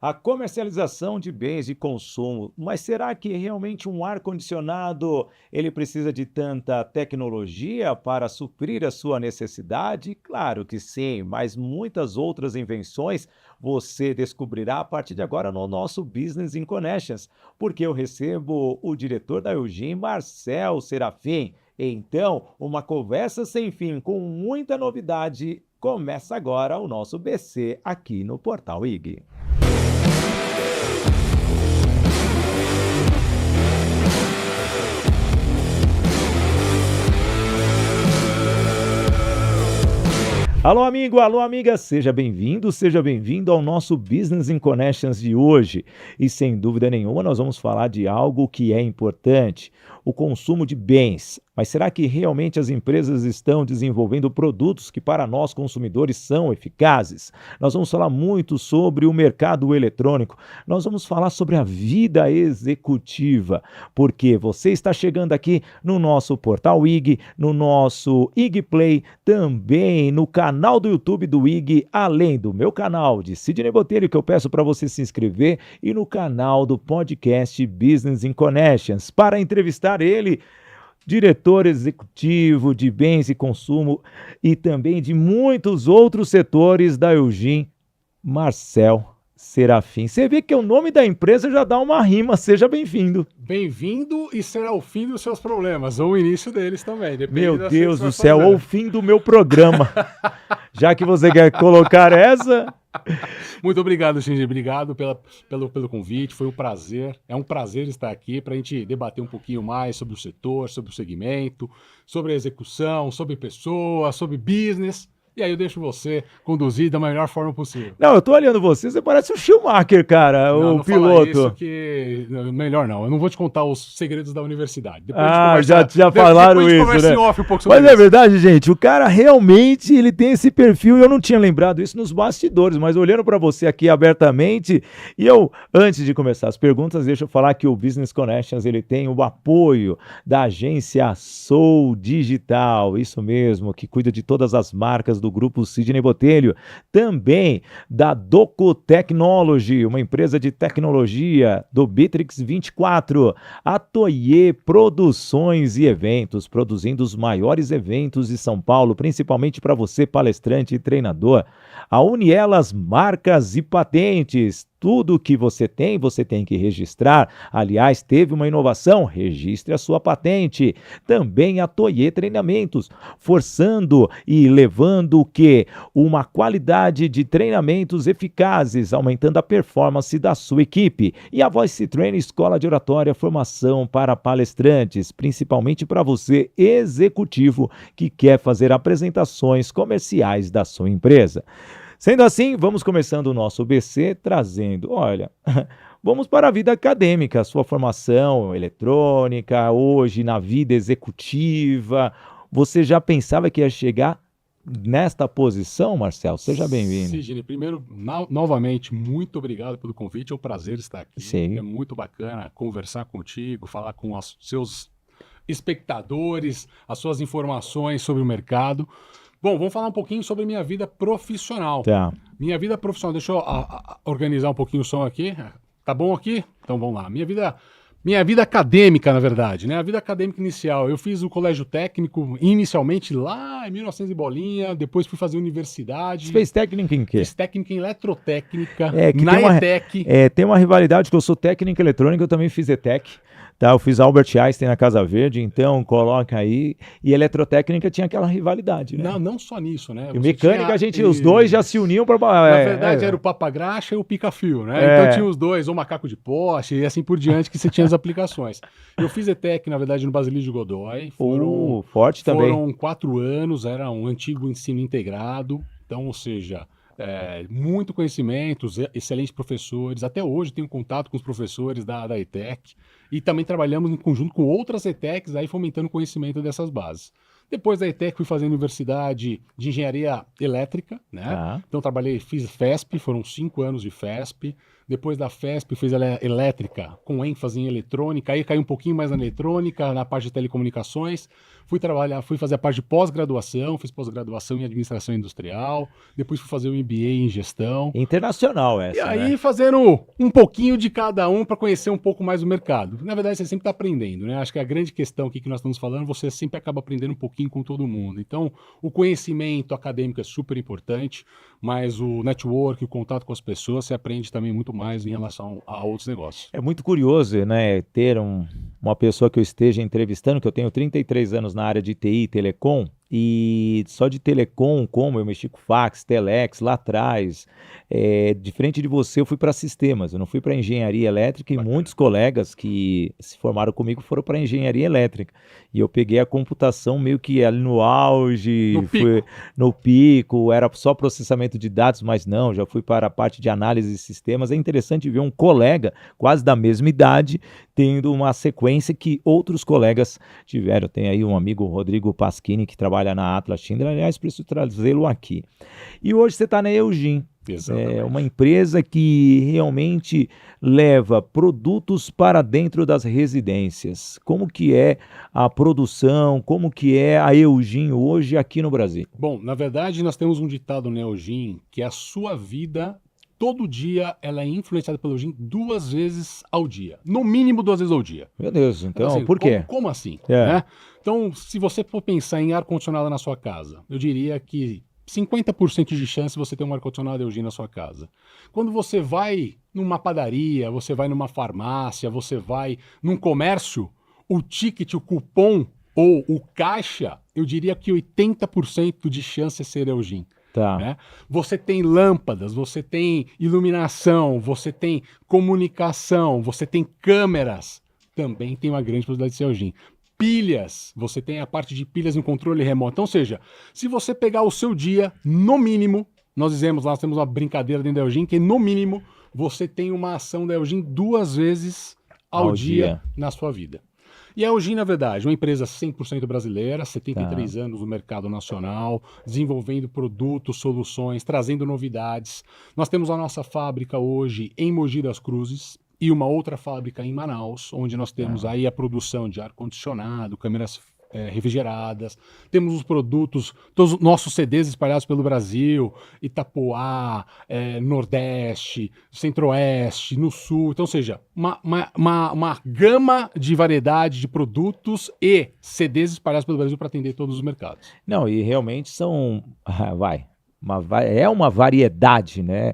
a comercialização de bens de consumo. Mas será que realmente um ar-condicionado ele precisa de tanta tecnologia para suprir a sua necessidade? Claro que sim, mas muitas outras invenções você descobrirá a partir de agora no nosso Business in Connections, porque eu recebo o diretor da Eugin, Marcel Serafim. Então, uma conversa sem fim com muita novidade. Começa agora o nosso BC aqui no Portal IG. Alô, amigo, alô, amiga, seja bem-vindo ao nosso Business in Connections de hoje. E sem dúvida nenhuma, nós vamos falar de algo que é importante: o consumo de bens. Mas será que realmente as empresas estão desenvolvendo produtos que para nós consumidores são eficazes? Nós vamos falar muito sobre o mercado eletrônico, nós vamos falar sobre a vida executiva, porque você está chegando aqui no nosso Portal IG, no nosso IG Play, também no canal do YouTube do IG, além do meu canal de Sidney Botelho, que eu peço para você se inscrever, e no canal do podcast Business in Connections, para entrevistar ele, diretor executivo de bens e consumo e também de muitos outros setores da Eugin, Marcel Serafim. Você vê que o nome da empresa já dá uma rima. Seja bem-vindo. Bem-vindo e será o fim dos seus problemas, ou o início deles também. Meu Deus do céu, ou o fim do meu programa. Já que você quer colocar essa... Muito obrigado, Shinji. Obrigado pelo convite. Foi um prazer. É um prazer estar aqui para a gente debater um pouquinho mais sobre o setor, sobre o segmento, sobre a execução, sobre pessoas, sobre business. E aí eu deixo você conduzir da melhor forma possível. Não, eu tô olhando você parece o Schumacher, cara, não, o piloto. Isso que... Melhor não, eu não vou te contar os segredos da universidade. Depois já falaram isso, né? Off um pouco sobre mas isso. É verdade, gente, o cara realmente ele tem esse perfil, e eu não tinha lembrado isso nos bastidores, mas olhando para você aqui abertamente, e eu, antes de começar as perguntas, deixa eu falar que o Business Connections, ele tem o apoio da agência Soul Digital, isso mesmo, que cuida de todas as marcas do grupo Sidney Botelho, também da Doco Technology, uma empresa de tecnologia do Bitrix 24, a Toye Produções e Eventos, produzindo os maiores eventos de São Paulo, principalmente para você, palestrante e treinador, a Unielas Marcas e Patentes. Tudo que você tem que registrar. Aliás, teve uma inovação, registre a sua patente. Também a Toye Treinamentos, forçando e levando o quê? Uma qualidade de treinamentos eficazes, aumentando a performance da sua equipe. E a Voice Training, escola de oratória, formação para palestrantes, principalmente para você, executivo, que quer fazer apresentações comerciais da sua empresa. Sendo assim, vamos começando o nosso BC trazendo, olha, vamos para a vida acadêmica, a sua formação eletrônica, hoje na vida executiva. Você já pensava que ia chegar nesta posição, Marcel? Seja bem-vindo. Sidney, primeiro, novamente, muito obrigado pelo convite, é um prazer estar aqui. Sim. É muito bacana conversar contigo, falar com os seus espectadores, as suas informações sobre o mercado. Bom, vamos falar um pouquinho sobre minha vida profissional. Tá. Minha vida profissional, deixa eu organizar um pouquinho o som aqui. Tá bom aqui? Então vamos lá. Minha vida acadêmica, na verdade, né? A vida acadêmica inicial. Eu fiz o colégio técnico inicialmente lá em 1900 e bolinha, depois fui fazer universidade. Você fez técnica em quê? Fiz técnica em eletrotécnica, na ETEC. Tem uma rivalidade que eu sou técnica eletrônica, eu também fiz ETEC. Tá, eu fiz Albert Einstein na Casa Verde, então coloca aí. E eletrotécnica tinha aquela rivalidade, né? Não só nisso, né? E mecânica, os dois já se uniam para... Na verdade, era o papagraxa e o pica-fio, né? Então tinha os dois, ou macaco de poste e assim por diante, que você tinha as aplicações. Eu fiz ETEC, na verdade, no Basilio de Godoy. Forte também. Foram 4 anos, era um antigo ensino integrado. Então, ou seja... muito conhecimento, excelentes professores. Até hoje tenho contato com os professores da ETEC e também trabalhamos em conjunto com outras ETECs, aí fomentando o conhecimento dessas bases. Depois da ETEC fui fazer Universidade de Engenharia Elétrica, né? Tá. Então fiz FESP, foram 5 anos de FESP. Depois da FESP fiz elétrica com ênfase em eletrônica, aí caí um pouquinho mais na eletrônica, na parte de telecomunicações. Fui fazer a parte de pós-graduação, fiz pós-graduação em administração industrial, depois fui fazer o MBA em gestão. Internacional essa, E aí, né? fazendo um pouquinho de cada um para conhecer um pouco mais o mercado. Na verdade, você sempre está aprendendo, né? Acho que a grande questão aqui que nós estamos falando, você sempre acaba aprendendo um pouquinho com todo mundo. Então, o conhecimento acadêmico é super importante, mas o network, o contato com as pessoas, você aprende também muito mais em relação a outros negócios. É muito curioso, né, ter uma pessoa que eu esteja entrevistando, que eu tenho 33 anos na área de TI e telecom, e só de telecom, como eu mexi com fax, telex lá atrás, diferente de você, eu fui para sistemas, eu não fui para engenharia elétrica, e muitos colegas que se formaram comigo foram para engenharia elétrica, e eu peguei a computação meio que ali no auge, No pico. fui no pico, era só processamento de dados, mas não, já fui para a parte de análise de sistemas. É interessante ver um colega quase da mesma idade tendo uma sequência que outros colegas tiveram. Tem aí um amigo, Rodrigo Pasquini, que trabalha na Atlas Schindler, aliás, preciso trazê-lo aqui. E hoje você está na Eugin. Exatamente. É uma empresa que realmente leva produtos para dentro das residências. Como que é a produção, como que é a Eugin hoje aqui no Brasil? Bom, na verdade, nós temos um ditado no Eugin que a sua vida, todo dia, ela é influenciada pelo Eugin 2 vezes ao dia. No mínimo 2 vezes ao dia. Meu Deus, então, Assim, por quê? Como assim? É. Né? Então, se você for pensar em ar-condicionado na sua casa, eu diria que 50% de chance de você ter um ar-condicionado Eugin na sua casa. Quando você vai numa padaria, você vai numa farmácia, você vai num comércio, o ticket, o cupom ou o caixa, eu diria que 80% de chance é ser Eugin. Tá. Né? Você tem lâmpadas, você tem iluminação, você tem comunicação, você tem câmeras, também tem uma grande possibilidade de ser Eugin. Pilhas, você tem a parte de pilhas no controle remoto. Então, ou seja, se você pegar o seu dia, no mínimo, nós temos uma brincadeira dentro da Eugin, que no mínimo você tem uma ação da Eugin 2 vezes ao dia na sua vida. E a Eugin, na verdade, é uma empresa 100% brasileira, 73 anos no mercado nacional, desenvolvendo produtos, soluções, trazendo novidades. Nós temos a nossa fábrica hoje em Mogi das Cruzes e uma outra fábrica em Manaus, onde nós temos aí a produção de ar-condicionado, câmeras refrigeradas, temos os produtos, todos os nossos CDs espalhados pelo Brasil, Itapoá, Nordeste, Centro-Oeste, no Sul, então, ou seja, uma gama de variedade de produtos e CDs espalhados pelo Brasil para atender todos os mercados. Não, e realmente é uma variedade, né?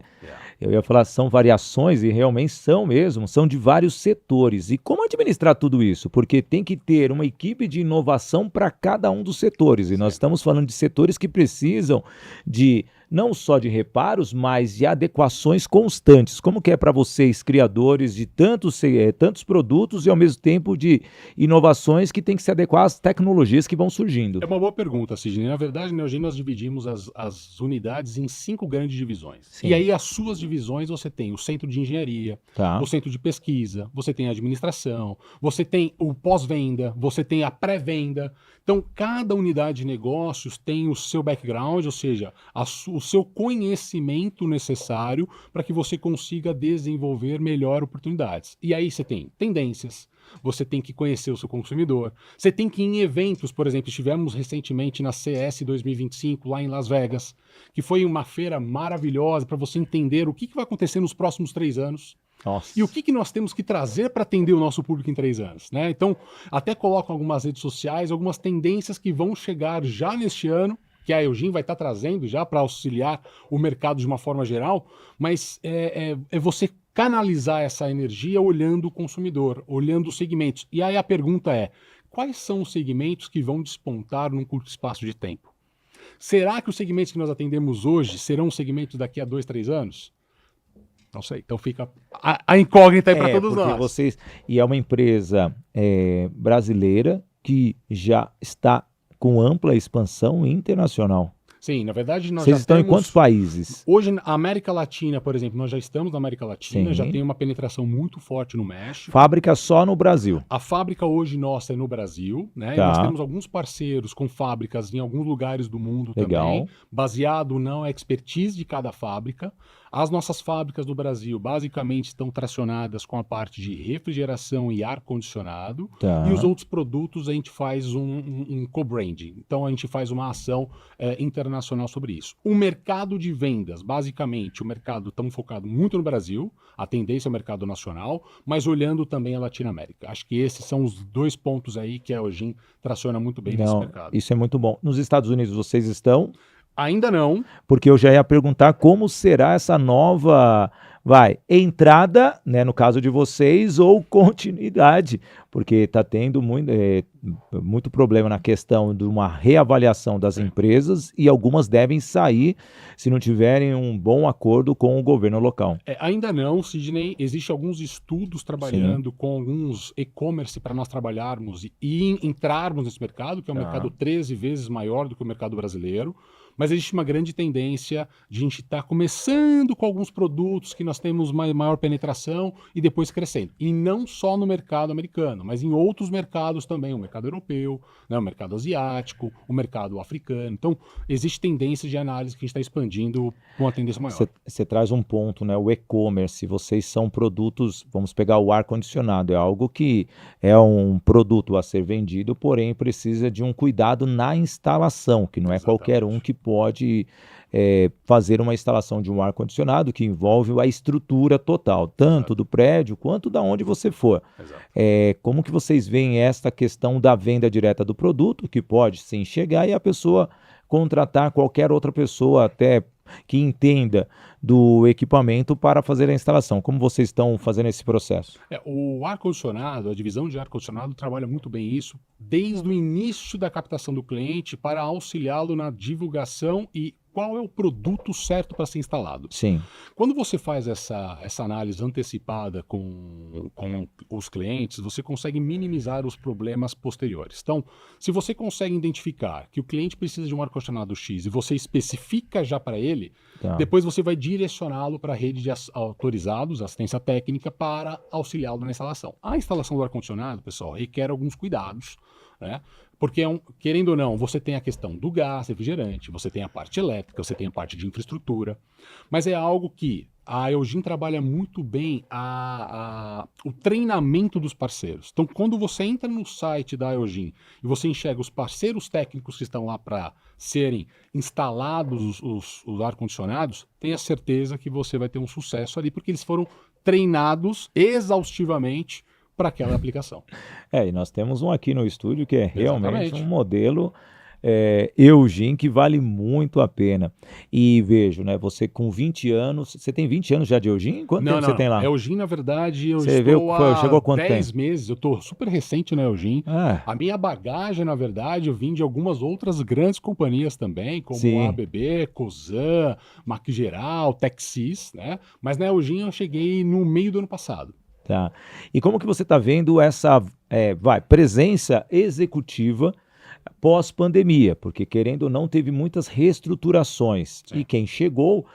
Eu ia falar, são variações e realmente são mesmo, são de vários setores. E como administrar tudo isso? Porque tem que ter uma equipe de inovação para cada um dos setores. E nós estamos falando de setores que precisam de não só de reparos, mas de adequações constantes. Como que é para vocês, criadores de tantos produtos e ao mesmo tempo de inovações que tem que se adequar às tecnologias que vão surgindo? É uma boa pergunta, Sidney. Na verdade, na Eugin nós dividimos as unidades em 5 grandes divisões. Sim. E aí as suas divisões você tem o centro de engenharia, o centro de pesquisa, você tem a administração, você tem o pós-venda, você tem a pré-venda. Então, cada unidade de negócios tem o seu background, ou seja, o seu conhecimento necessário para que você consiga desenvolver melhor oportunidades. E aí você tem tendências, você tem que conhecer o seu consumidor, você tem que ir em eventos, por exemplo, estivemos recentemente na CS 2025 lá em Las Vegas, que foi uma feira maravilhosa para você entender o que vai acontecer nos próximos 3 anos. Nossa. E o que nós temos que trazer para atender o nosso público em 3 anos, né? Então, até colocam algumas redes sociais, algumas tendências que vão chegar já neste ano, que a Eugin vai estar trazendo já para auxiliar o mercado de uma forma geral, mas é você canalizar essa energia olhando o consumidor, olhando os segmentos. E aí a pergunta é, quais são os segmentos que vão despontar num curto espaço de tempo? Será que os segmentos que nós atendemos hoje serão segmentos daqui a 2, 3 anos? Não sei, então fica a incógnita aí para todos nós. E é uma empresa brasileira que já está com ampla expansão internacional. Sim, na verdade nós Vocês já estão em temos... quantos países? Hoje, na América Latina, por exemplo, nós já estamos na América Latina, já Sim. tem uma penetração muito forte no México. Fábrica só no Brasil. A fábrica hoje nossa é no Brasil, né? E Tá. nós temos alguns parceiros com fábricas em alguns lugares do mundo Legal. também, baseado na expertise de cada fábrica. As nossas fábricas do Brasil basicamente estão tracionadas com a parte de refrigeração e ar-condicionado. Tá. E os outros produtos a gente faz um co-branding. Então a gente faz uma ação internacional sobre isso. O mercado de vendas, basicamente, o mercado estamos focado muito no Brasil, a tendência é o mercado nacional, mas olhando também a Latinoamérica. Acho que esses são os dois pontos aí que a Eugin traciona muito bem nesse Não, mercado. isso é muito bom. Nos Estados Unidos vocês estão? Ainda não. Porque eu já ia perguntar como será essa nova, entrada, né, no caso de vocês, ou continuidade, porque está tendo muito problema na questão de uma reavaliação das empresas e algumas devem sair se não tiverem um bom acordo com o governo local. Ainda não, Sidney. Existem alguns estudos trabalhando com alguns e-commerce para nós trabalharmos e entrarmos nesse mercado, que é um mercado 13 vezes maior do que o mercado brasileiro. Mas existe uma grande tendência de a gente estar começando com alguns produtos que nós temos maior penetração e depois crescendo. E não só no mercado americano, mas em outros mercados também, o mercado europeu, né, o mercado asiático, o mercado africano. Então, existe tendência de análise que a gente está expandindo com uma tendência maior. Você traz um ponto, né? O e-commerce, vocês são produtos, vamos pegar o ar-condicionado, é algo que é um produto a ser vendido, porém precisa de um cuidado na instalação, que não é qualquer um que pode fazer uma instalação de um ar-condicionado que envolve a estrutura total, tanto do prédio quanto da onde você for. Como que vocês veem esta questão da venda direta do produto, que pode sim chegar e a pessoa contratar qualquer outra pessoa até que entenda do equipamento para fazer a instalação. Como vocês estão fazendo esse processo? O ar-condicionado, a divisão de ar-condicionado trabalha muito bem isso desde o início da captação do cliente para auxiliá-lo na divulgação e qual é o produto certo para ser instalado. Sim. Quando você faz essa análise antecipada com os clientes, você consegue minimizar os problemas posteriores. Então, se você consegue identificar que o cliente precisa de um ar-condicionado X e você especifica já para ele, depois você vai direcioná-lo para a rede de autorizados, assistência técnica, para auxiliá-lo na instalação. A instalação do ar-condicionado, pessoal, requer alguns cuidados, né? Porque, querendo ou não, você tem a questão do gás refrigerante, você tem a parte elétrica, você tem a parte de infraestrutura, mas é algo que a Eugin trabalha muito bem o treinamento dos parceiros. Então, quando você entra no site da Eugin e você enxerga os parceiros técnicos que estão lá para serem instalados os ar-condicionados, tenha certeza que você vai ter um sucesso ali, porque eles foram treinados exaustivamente para aquela aplicação. E nós temos um aqui no estúdio que é realmente Exatamente. um modelo Eugin que vale muito a pena. E vejo, né, você com 20 anos, você tem 20 anos já de Eugin? Quanto tempo você tem lá? Eugin, na verdade, Você estou chegou a quanto 10 meses, eu estou super recente na Eugin. A minha bagagem, na verdade, eu vim de algumas outras grandes companhias também, como a ABB, Cosan, Macgeral, Texis, né? Mas na Eugin eu cheguei no meio do ano passado. Tá. E como que você está vendo essa presença executiva pós-pandemia? Porque, querendo ou não, teve muitas reestruturações. E quem chegou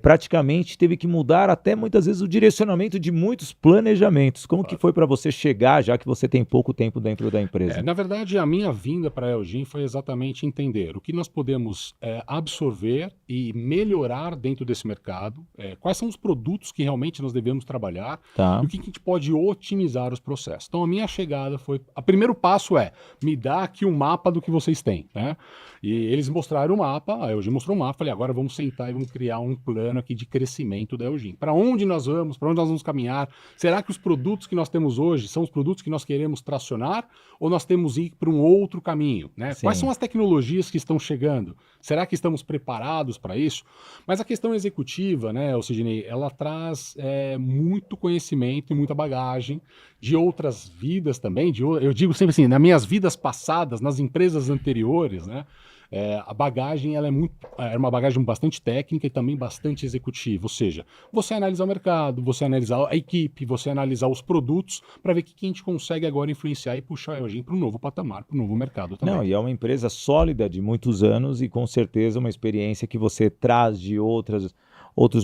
praticamente teve que mudar até muitas vezes o direcionamento de muitos planejamentos. Como que foi para você chegar, já que você tem pouco tempo dentro da empresa? Na verdade, a minha vinda para a Eugin foi exatamente entender o que nós podemos absorver e melhorar dentro desse mercado, quais são os produtos que realmente nós devemos trabalhar e o que a gente pode otimizar os processos. Então, a minha chegada foi... O primeiro passo me dá aqui um mapa do que vocês têm, né? E eles mostraram o mapa, a Eugin mostrou o mapa, falei, agora vamos sentar e vamos criar um plano aqui de crescimento da Eugin. Para onde nós vamos? Para onde nós vamos caminhar? Será que os produtos que nós temos hoje são os produtos que nós queremos tracionar ou nós temos que ir para um outro caminho, né? Quais são as tecnologias que estão chegando? Será que estamos preparados para isso? Mas a questão executiva, né, Sidney, ela traz muito conhecimento e muita bagagem de outras vidas também, eu digo sempre assim, nas minhas vidas passadas, nas empresas anteriores, né? a bagagem ela é uma bagagem bastante técnica e também bastante executiva, ou seja, você analisar o mercado, você analisar a equipe, você analisar os produtos para ver o que a gente consegue agora influenciar e puxar a EOGIM para um novo patamar, para um novo mercado também. Não, e é uma empresa sólida de muitos anos e com certeza uma experiência que você traz de outros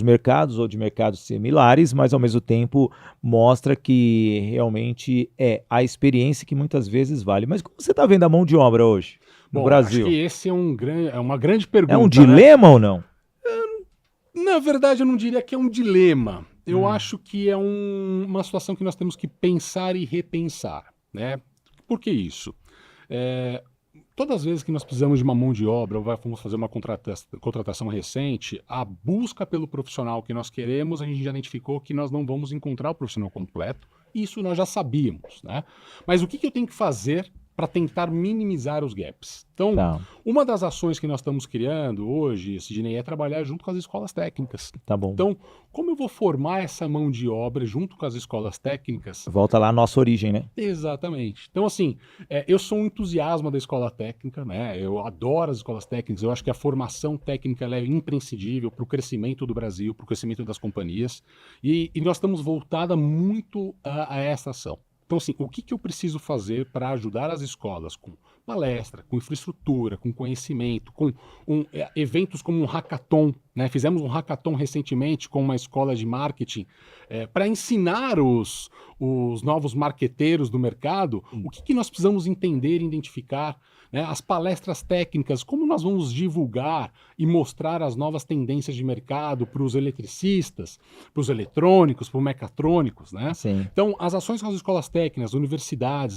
mercados ou de mercados similares, mas ao mesmo tempo mostra que realmente é a experiência que muitas vezes vale. Mas como você está vendo a mão de obra hoje no Bom, Brasil? acho que esse é uma grande pergunta. É um dilema, né, ou não? Na verdade, eu não diria que é um dilema. Eu acho que é uma situação que nós temos que pensar e repensar, né? Por que isso? Todas as vezes que nós precisamos de uma mão de obra ou vamos fazer uma contratação recente, a busca pelo profissional que nós queremos, a gente já identificou que nós não vamos encontrar o profissional completo. Isso nós já sabíamos, né? Mas o que eu tenho que fazer para tentar minimizar os gaps? Então, uma das ações que nós estamos criando hoje, Sidney, é trabalhar junto com as escolas técnicas. Tá bom. Então, como eu vou formar essa mão de obra junto com as escolas técnicas? Volta lá à nossa origem, né? Exatamente. Então, assim, eu sou um entusiasmo da escola técnica, né? Eu adoro as escolas técnicas, eu acho que a formação técnica ela é imprescindível para o crescimento do Brasil, para o crescimento das companhias, e nós estamos voltados muito a essa ação. Então, assim, o que eu preciso fazer para ajudar as escolas com palestra, com infraestrutura, com conhecimento, com eventos como um hackathon, né? Fizemos um hackathon recentemente com uma escola de marketing para ensinar os novos marqueteiros do mercado o que nós precisamos entender e identificar, né? As palestras técnicas, como nós vamos divulgar e mostrar as novas tendências de mercado para os eletricistas, para os eletrônicos, para os mecatrônicos, né? Sim. Então, as ações com as escolas técnicas, universidade,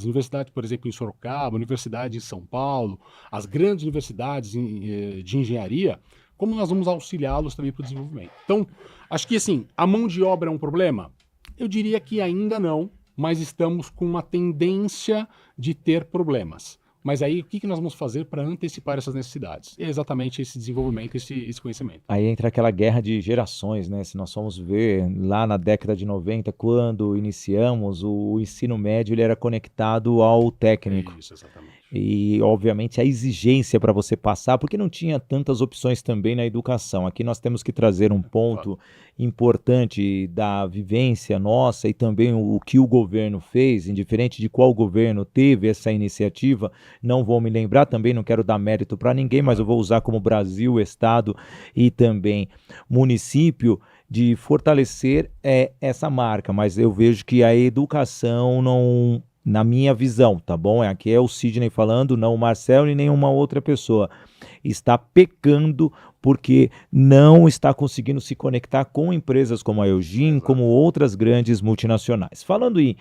por exemplo, em Sorocaba, universidade em São Paulo, as grandes universidades de engenharia, como nós vamos auxiliá-los também para o desenvolvimento. Então, acho que assim, a mão de obra é um problema? Eu diria que ainda não, mas estamos com uma tendência de ter problemas. Mas aí, o que nós vamos fazer para antecipar essas necessidades? É exatamente esse desenvolvimento, esse conhecimento. Aí entra aquela guerra de gerações, né? Se nós formos ver lá na década de 90, quando iniciamos, o ensino médio ele era conectado ao técnico. Isso, exatamente. E, obviamente, a exigência para você passar, porque não tinha tantas opções também na educação. Aqui nós temos que trazer um ponto importante da vivência nossa e também o que o governo fez, indiferente de qual governo teve essa iniciativa. Não vou me lembrar, também não quero dar mérito para ninguém, mas eu vou usar como Brasil, Estado e também município, de fortalecer essa marca. Mas eu vejo que a educação não... Na minha visão, tá bom? Aqui é o Sidney falando, não o Marcelo e nenhuma outra pessoa. Está pecando porque não está conseguindo se conectar com empresas como a EOGIM, como outras grandes multinacionais. Falando em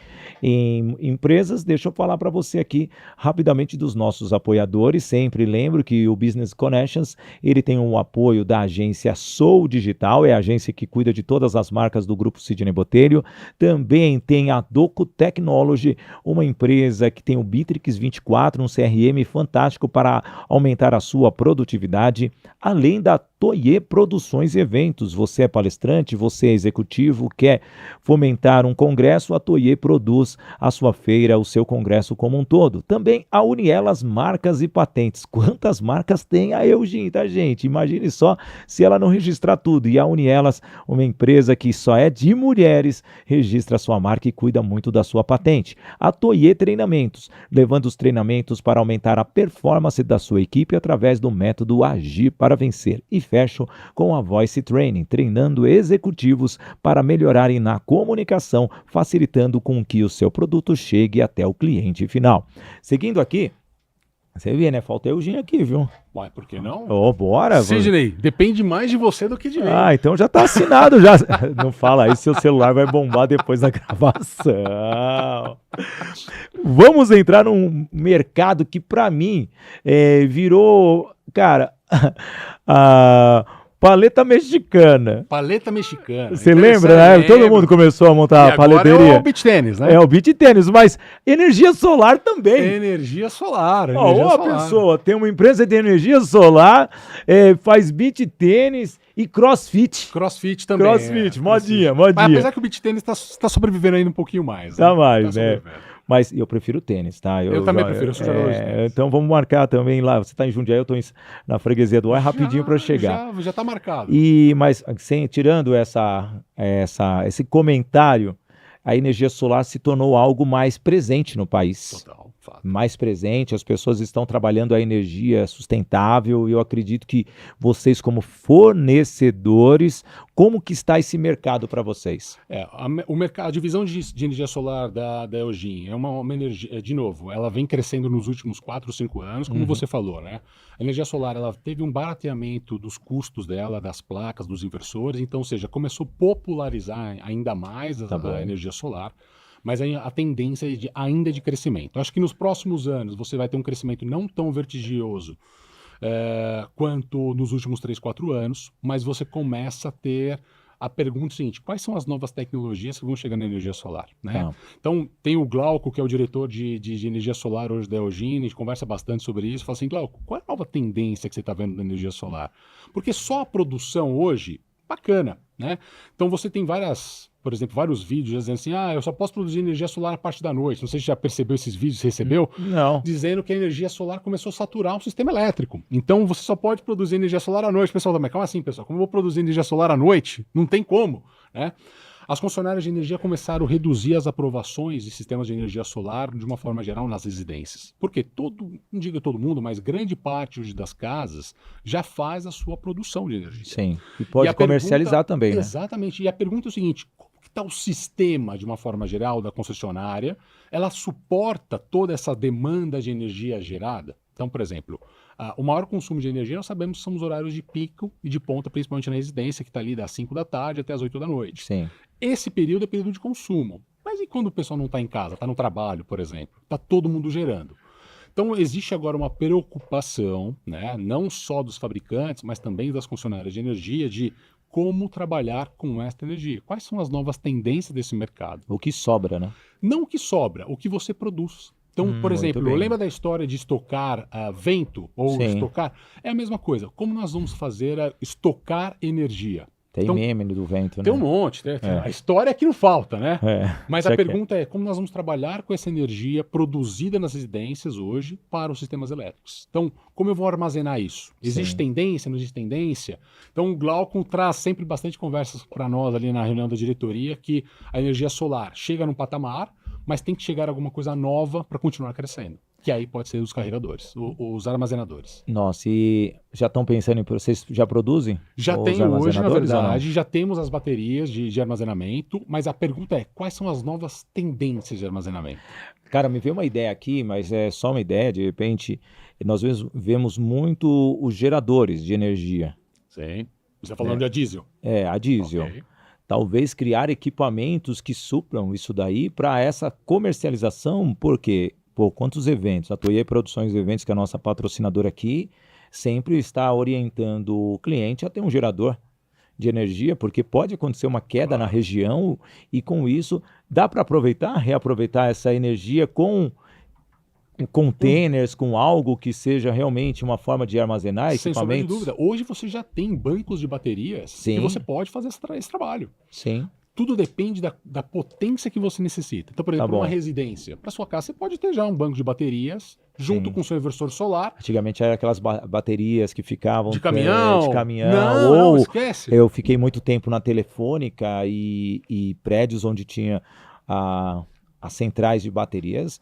empresas, deixa eu falar para você aqui rapidamente dos nossos apoiadores. Sempre lembro que o Business Connections, ele tem um apoio da agência Soul Digital, é a agência que cuida de todas as marcas do grupo Sidney Botelho. Também tem a Doco Technology, uma empresa que tem o Bitrix 24, um CRM fantástico para aumentar a sua produtividade, além da Toye Produções e Eventos. Você é palestrante, você é executivo, quer fomentar um congresso, a Toye produz a sua feira, o seu congresso como um todo. Também a Unielas Marcas e Patentes. Quantas marcas tem a EOGIM, tá, gente? Imagine só se ela não registrar tudo. E a Unielas, uma empresa que só é de mulheres, registra a sua marca e cuida muito da sua patente. A Toye Treinamentos, levando os treinamentos para aumentar a performance da sua equipe através do método Agir para Vencer. E fecho com a Voice Training, treinando executivos para melhorarem na comunicação, facilitando com que o seu produto chegue até o cliente final. Seguindo aqui, você vê, né? Falta EOGIM aqui, viu? Ué, por que não? Bora. Sidney, depende mais de você do que de mim. Então já tá assinado já. Não fala aí, seu celular vai bombar depois da gravação. Vamos entrar num mercado que para mim virou, cara, a paleta mexicana. Paleta mexicana. Você lembra, né? Todo mundo começou a montar a paleteria. É o beach tênis, né? É o beach tênis, mas energia solar também. Energia solar. Uma pessoa tem uma empresa de energia solar, faz beach tênis e crossfit. Crossfit também. Crossfit, modinha. Mas apesar que o beach tênis está sobrevivendo ainda um pouquinho mais. Tá mais, né? Mas eu prefiro tênis, tá? Eu também prefiro, eu sou jogador de tênis. Então vamos marcar também lá. Você está em Jundiaí, eu estou na freguesia do Ar, rapidinho para chegar. Já tá marcado. Mas tirando esse comentário, a energia solar se tornou algo mais presente no país. Total, fato. Mais presente, as pessoas estão trabalhando a energia sustentável e eu acredito que vocês como fornecedores, como que está esse mercado para vocês? A divisão de energia solar da Eugin é uma energia, de novo, ela vem crescendo nos últimos 4 ou 5 anos, como você falou, né? A energia solar, ela teve um barateamento dos custos dela, das placas, dos inversores, então, ou seja, começou a popularizar ainda mais a energia solar, mas a tendência ainda é de crescimento. Eu acho que nos próximos anos você vai ter um crescimento não tão vertiginoso quanto nos últimos 3, 4 anos, mas você começa a ter a pergunta seguinte: quais são as novas tecnologias que vão chegar na energia solar? Né? Então, tem o Glauco, que é o diretor de energia solar hoje da Eugin, a gente conversa bastante sobre isso, fala assim: Glauco, qual é a nova tendência que você está vendo na energia solar? Porque só a produção hoje, bacana, né? Então você tem por exemplo, vários vídeos dizendo assim: eu só posso produzir energia solar a parte da noite. Não sei se já percebeu esses vídeos, recebeu? Não. Dizendo que a energia solar começou a saturar o sistema elétrico. Então você só pode produzir energia solar à noite. O pessoal também, calma assim, pessoal, como eu vou produzir energia solar à noite? Não tem como, né? As concessionárias de energia começaram a reduzir as aprovações de sistemas de energia solar de uma forma geral nas residências. Porque não digo todo mundo, mas grande parte hoje das casas já faz a sua produção de energia. Sim, e pode comercializar também, né? Exatamente. E a pergunta é o seguinte: como que está o sistema, de uma forma geral, da concessionária? Ela suporta toda essa demanda de energia gerada? Então, por exemplo, o maior consumo de energia nós sabemos que são os horários de pico e de ponta, principalmente na residência, que está ali das 5 da tarde até as 8 da noite. Sim. Esse período é período de consumo. Mas e quando o pessoal não está em casa, está no trabalho, por exemplo? Está todo mundo gerando. Então existe agora uma preocupação, né, não só dos fabricantes, mas também das concessionárias de energia, de como trabalhar com esta energia. Quais são as novas tendências desse mercado? O que sobra, né? Não o que sobra, o que você produz. Então, por exemplo, lembra da história de estocar vento ou estocar? É a mesma coisa. Como nós vamos fazer estocar energia? Tem meme do vento, né? Tem um monte, né? A história é que não falta, né? É, mas a pergunta é como nós vamos trabalhar com essa energia produzida nas residências hoje para os sistemas elétricos. Então, como eu vou armazenar isso? Existe tendência, não existe tendência? Então, o Glaucon traz sempre bastante conversas para nós ali na reunião da diretoria que a energia solar chega num patamar, mas tem que chegar alguma coisa nova para continuar crescendo. Que aí pode ser os carregadores, os armazenadores. Nossa, e já estão pensando em... Vocês já produzem? Já tem hoje, na verdade, já temos as baterias de armazenamento, mas a pergunta é, quais são as novas tendências de armazenamento? Cara, me veio uma ideia aqui, mas é só uma ideia, de repente, nós vemos muito os geradores de energia. Sim. Você está falando de diesel? A diesel. Okay. Talvez criar equipamentos que supram isso daí para essa comercialização, porque... quantos eventos? A Toyei Produções e Eventos, que é a nossa patrocinadora aqui, sempre está orientando o cliente a ter um gerador de energia, porque pode acontecer uma queda na região e com isso dá para reaproveitar essa energia com containers, com algo que seja realmente uma forma de armazenar Sem sombra de equipamentos. dúvida. Hoje você já tem bancos de baterias que você pode fazer esse trabalho. Sim. Tudo depende da potência que você necessita. Então, por exemplo, uma residência. Para sua casa, você pode ter já um banco de baterias junto com seu inversor solar. Antigamente eram aquelas baterias que ficavam... De caminhão. De caminhão. Não, esquece. Eu fiquei muito tempo na Telefônica e prédios onde tinha as centrais de baterias.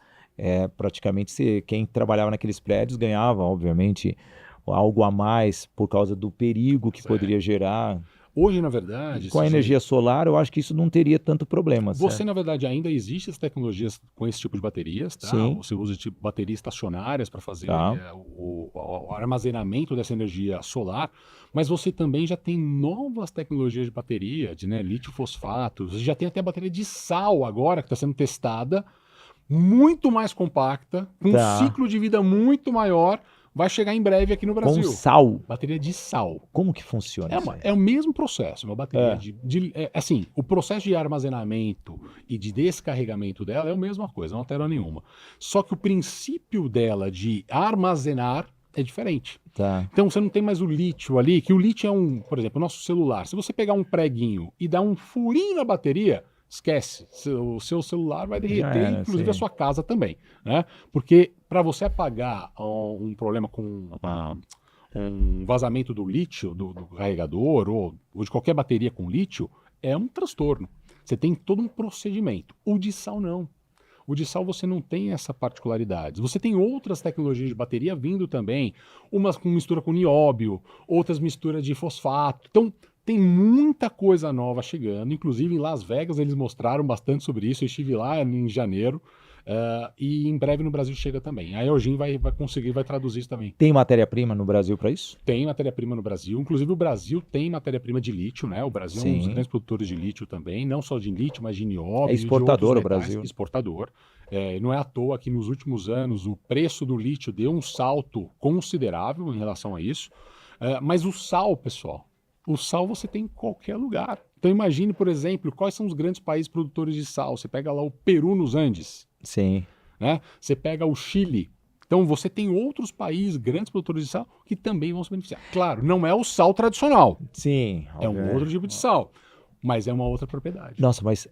Praticamente quem trabalhava naqueles prédios ganhava, obviamente, algo a mais por causa do perigo que poderia gerar. Hoje, na verdade... Com a energia solar, eu acho que isso não teria tanto problema. Você, na verdade, ainda existe as tecnologias com esse tipo de baterias, tá? Sim. Você usa tipo baterias estacionárias para fazer o armazenamento dessa energia solar, mas você também já tem novas tecnologias de bateria, de lítio fosfato, você já tem até a bateria de sal agora, que está sendo testada, muito mais compacta, com um ciclo de vida muito maior. Vai chegar em breve aqui no Brasil. Com sal? Bateria de sal. Como que funciona isso? É o mesmo processo, uma bateria assim, o processo de armazenamento e de descarregamento dela é a mesma coisa, não altera nenhuma. Só que o princípio dela de armazenar é diferente. Tá. Então você não tem mais o lítio ali, que o lítio é por exemplo, o nosso celular. Se você pegar um preguinho e dar um furinho na bateria, esquece. O seu celular vai derreter, era, inclusive sim. a sua casa também, né? Porque para você apagar um problema com um vazamento do lítio, do carregador ou de qualquer bateria com lítio, é um transtorno. Você tem todo um procedimento. O de sal não. O de sal você não tem essa particularidade. Você tem outras tecnologias de bateria vindo também, umas com mistura com nióbio, outras mistura de fosfato. Então tem muita coisa nova chegando. Inclusive em Las Vegas eles mostraram bastante sobre isso. Eu estive lá em janeiro. E em breve no Brasil chega também. A Elgin vai conseguir, vai traduzir isso também. Tem matéria-prima no Brasil para isso? Tem matéria-prima no Brasil. Inclusive o Brasil tem matéria-prima de lítio, né? O Brasil é um dos Sim. grandes produtores de lítio também. Não só de lítio, mas de nióbio. É exportador de o outros metais. Brasil. Exportador. Não é à toa que nos últimos anos o preço do lítio deu um salto considerável em relação a isso. Mas o sal, pessoal, o sal você tem em qualquer lugar. Então imagine, por exemplo, quais são os grandes países produtores de sal. Você pega lá o Peru nos Andes. Sim. Né? Você pega o Chile. Então você tem outros países, grandes produtores de sal, que também vão se beneficiar. Claro, não é o sal tradicional, Sim. é um outro tipo de sal, mas é uma outra propriedade. Nossa, mas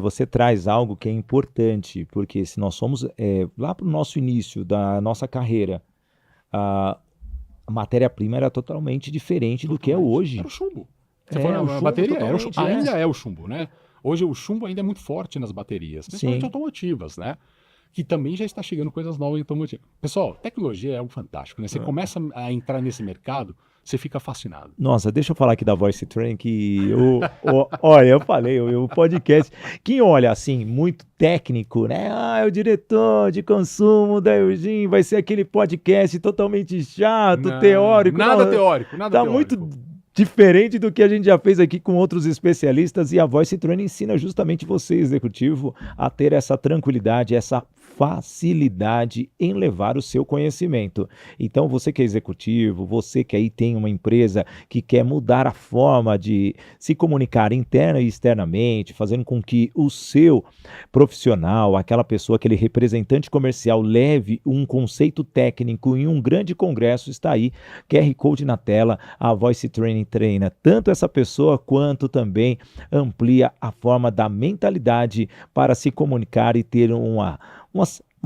você traz algo que é importante, porque se nós somos lá para o nosso início da nossa carreira, a matéria-prima era totalmente diferente do que é hoje. Era o chumbo. É, For o a chumbo bateria era o totalmente, chumbo. Ainda é o chumbo, né? Hoje o chumbo ainda é muito forte nas baterias, principalmente Sim. automotivas, né? Que também já está chegando coisas novas em automotiva. Pessoal, tecnologia é algo fantástico, né? Você começa a entrar nesse mercado, você fica fascinado. Nossa, deixa eu falar aqui da Voice Train, que olha, eu falei, o podcast, quem olha assim, muito técnico, né? É o diretor de consumo da Eugene, vai ser aquele podcast totalmente chato, Não, teórico. Nada Não, teórico, nada tá teórico. muito diferente do que a gente já fez aqui com outros especialistas, e a Voice Train ensina justamente você, executivo, a ter essa tranquilidade, essa facilidade em levar o seu conhecimento. Então, você que é executivo, você que aí tem uma empresa que quer mudar a forma de se comunicar interna e externamente, fazendo com que o seu profissional, aquela pessoa, aquele representante comercial leve um conceito técnico em um grande congresso, está aí, QR Code na tela, a Voice Training treina tanto essa pessoa quanto também amplia a forma da mentalidade para se comunicar e ter uma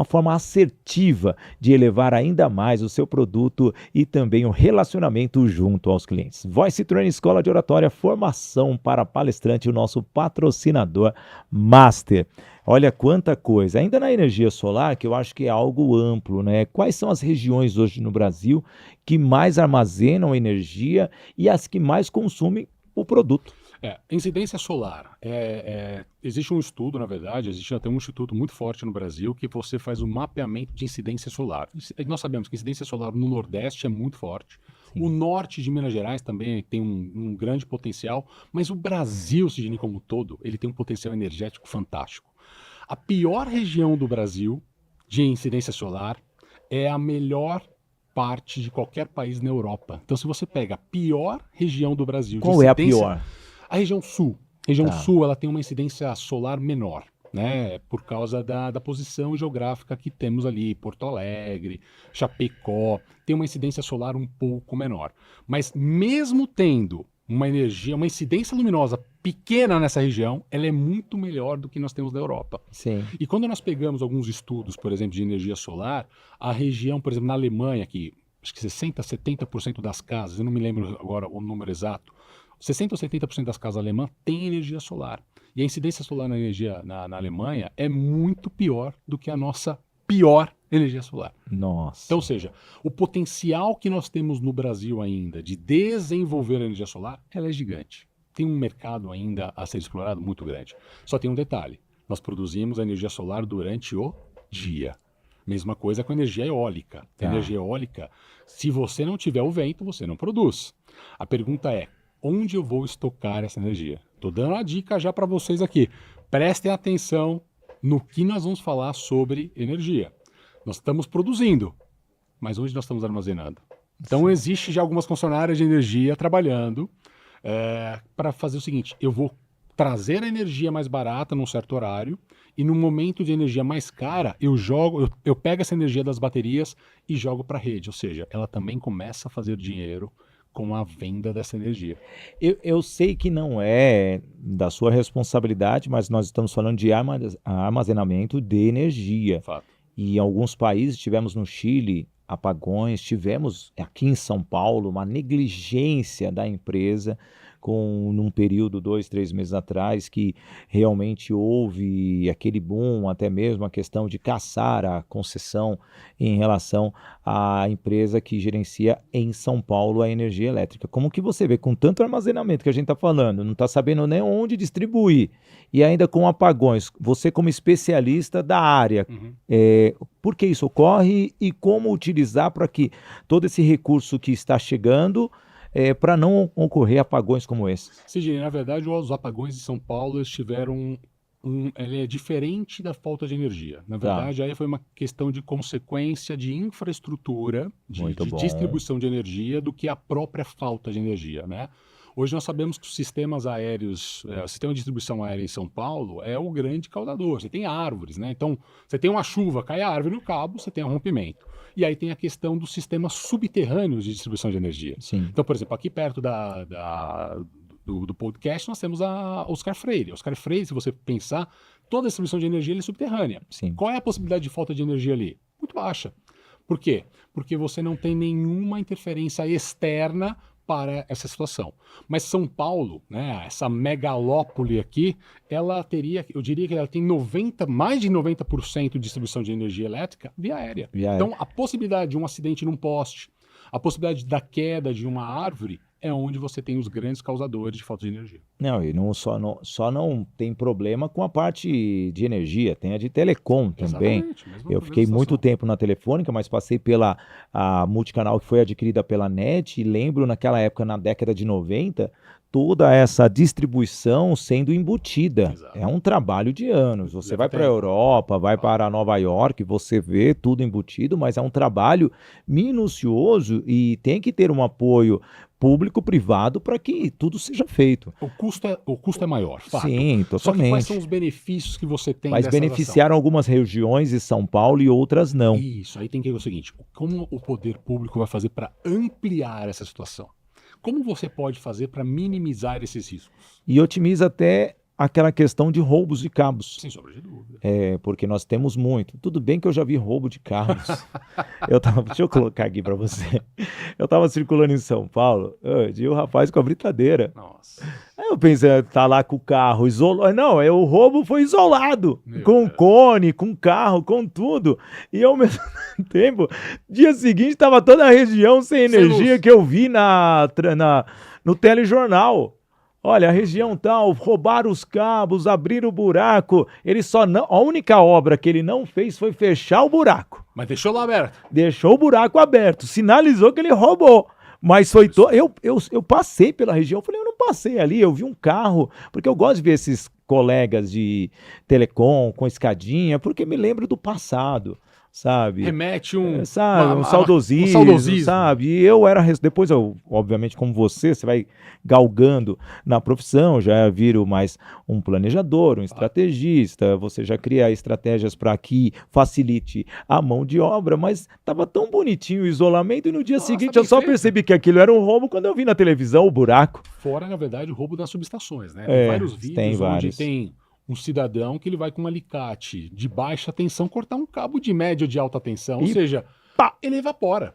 forma assertiva de elevar ainda mais o seu produto e também o relacionamento junto aos clientes. Voice Training Escola de Oratória, formação para palestrante, o nosso patrocinador master. Olha quanta coisa. Ainda na energia solar, que eu acho que é algo amplo, né? Quais são as regiões hoje no Brasil que mais armazenam energia e as que mais consumem o produto? Incidência solar. Existe um estudo, na verdade, existe até um instituto muito forte no Brasil que você faz o mapeamento de incidência solar. Nós sabemos que a incidência solar no Nordeste é muito forte. Sim. O norte de Minas Gerais também tem um grande potencial, mas o Brasil, Sidney, como um todo, ele tem um potencial energético fantástico. A pior região do Brasil de incidência solar é a melhor parte de qualquer país na Europa. Então, se você pega a pior região do Brasil Qual é a incidência, pior? A região sul. A região Tá. sul ela tem uma incidência solar menor, né? Por causa da posição geográfica que temos ali. Porto Alegre, Chapecó, tem uma incidência solar um pouco menor. Mas mesmo tendo uma incidência luminosa pequena nessa região, ela é muito melhor do que nós temos na Europa. Sim. E quando nós pegamos alguns estudos, por exemplo, de energia solar, a região, por exemplo, na Alemanha, que acho que 60%, 70% das casas, eu não me lembro agora o número exato, 60% ou 70% das casas alemãs têm energia solar. E a incidência solar na Alemanha é muito pior do que a nossa pior energia solar. Nossa. Então, ou seja, o potencial que nós temos no Brasil ainda de desenvolver a energia solar, ela é gigante. Tem um mercado ainda a ser explorado muito grande. Só tem um detalhe, nós produzimos a energia solar durante o dia. Mesma coisa com a energia eólica. A energia eólica, se você não tiver o vento, você não produz. A pergunta é, onde eu vou estocar essa energia? Estou dando a dica já para vocês aqui. Prestem atenção no que nós vamos falar sobre energia. Nós estamos produzindo, mas onde nós estamos armazenando? Então, existe já algumas concessionárias de energia trabalhando para fazer o seguinte, eu vou trazer a energia mais barata num certo horário e no momento de energia mais cara, eu pego essa energia das baterias e jogo para a rede, ou seja, ela também começa a fazer dinheiro com a venda dessa energia. Eu sei que não é da sua responsabilidade, mas nós estamos falando de armazenamento de energia. Fato. E em alguns países, tivemos no Chile apagões, tivemos aqui em São Paulo uma negligência da empresa num período, 2, 3 meses atrás, que realmente houve aquele boom, até mesmo a questão de caçar a concessão em relação à empresa que gerencia em São Paulo a energia elétrica. Como que você vê, com tanto armazenamento que a gente está falando, não está sabendo nem onde distribuir, e ainda com apagões, você como especialista da área, por que isso ocorre e como utilizar para que todo esse recurso que está chegando para não ocorrer apagões como esse? Sidney, na verdade, os apagões de São Paulo eles tiveram ele é diferente da falta de energia. Na verdade, aí foi uma questão de consequência de infraestrutura, de distribuição de energia, do que a própria falta de energia, né? Hoje nós sabemos que os sistemas aéreos, o sistema de distribuição aérea em São Paulo é o grande caudador. Você tem árvores, né? Então, você tem uma chuva, cai a árvore no cabo, você tem um rompimento. E aí tem a questão dos sistemas subterrâneos de distribuição de energia. Sim. Então, por exemplo, aqui perto do podcast, nós temos a Oscar Freire. Oscar Freire, se você pensar, toda a distribuição de energia é subterrânea. Sim. Qual é a possibilidade de falta de energia ali? Muito baixa. Por quê? Porque você não tem nenhuma interferência externa para essa situação. Mas São Paulo, né, essa megalópole aqui, ela teria, eu diria que ela tem mais de 90% de distribuição de energia elétrica via aérea. Então, a possibilidade de um acidente num poste, a possibilidade da queda de uma árvore, é onde você tem os grandes causadores de falta de energia. Não, e só não tem problema com a parte de energia, tem a de telecom também. Eu fiquei muito tempo na Telefônica, mas passei pela multicanal que foi adquirida pela NET, e lembro naquela época, na década de 90, toda essa distribuição sendo embutida. Exato. É um trabalho de anos. Você vai para a tempo. Europa, vai para Nova York, você vê tudo embutido, mas é um trabalho minucioso e tem que ter um apoio público-privado para que tudo seja feito. O custo é maior, fato. Sim, Só que totalmente. quais são os benefícios que você tem Mas dessa beneficiaram algumas regiões de São Paulo e outras não. Isso, aí tem que ver o seguinte, como o poder público vai fazer para ampliar essa situação? Como você pode fazer para minimizar esses riscos? E otimiza até aquela questão de roubos de cabos. Sem sombra de dúvida. Porque nós temos muito. Tudo bem que eu já vi roubo de carros. Deixa eu colocar aqui para você. Eu estava circulando em São Paulo, e o rapaz com a britadeira. Nossa. Aí eu pensei, tá lá com o carro isolado. Não, o roubo foi isolado. Meu Com Deus. cone, com carro, com tudo. E ao mesmo tempo, dia seguinte, estava toda a região sem energia luz. que eu vi no telejornal. Olha, a região tal, roubaram os cabos, abriram o buraco. A única obra que ele não fez foi fechar o buraco. Mas deixou lá aberto. Deixou o buraco aberto, sinalizou que ele roubou. Mas eu passei pela região, falei, eu não passei ali, eu vi um carro, porque eu gosto de ver esses colegas de telecom com escadinha, porque me lembro do passado. Sabe? Remete um saudosismo, sabe? E depois obviamente, como você vai galgando na profissão, já viro mais um planejador, um estrategista, você já cria estratégias para que facilite a mão de obra, mas estava tão bonitinho o isolamento e no dia seguinte eu só percebi que aquilo era um roubo quando eu vi na televisão o buraco. Fora, na verdade, o roubo das subestações, né? Tem vários vídeos onde tem um cidadão que ele vai com um alicate de baixa tensão cortar um cabo de média ou de alta tensão, ou seja, ele evapora.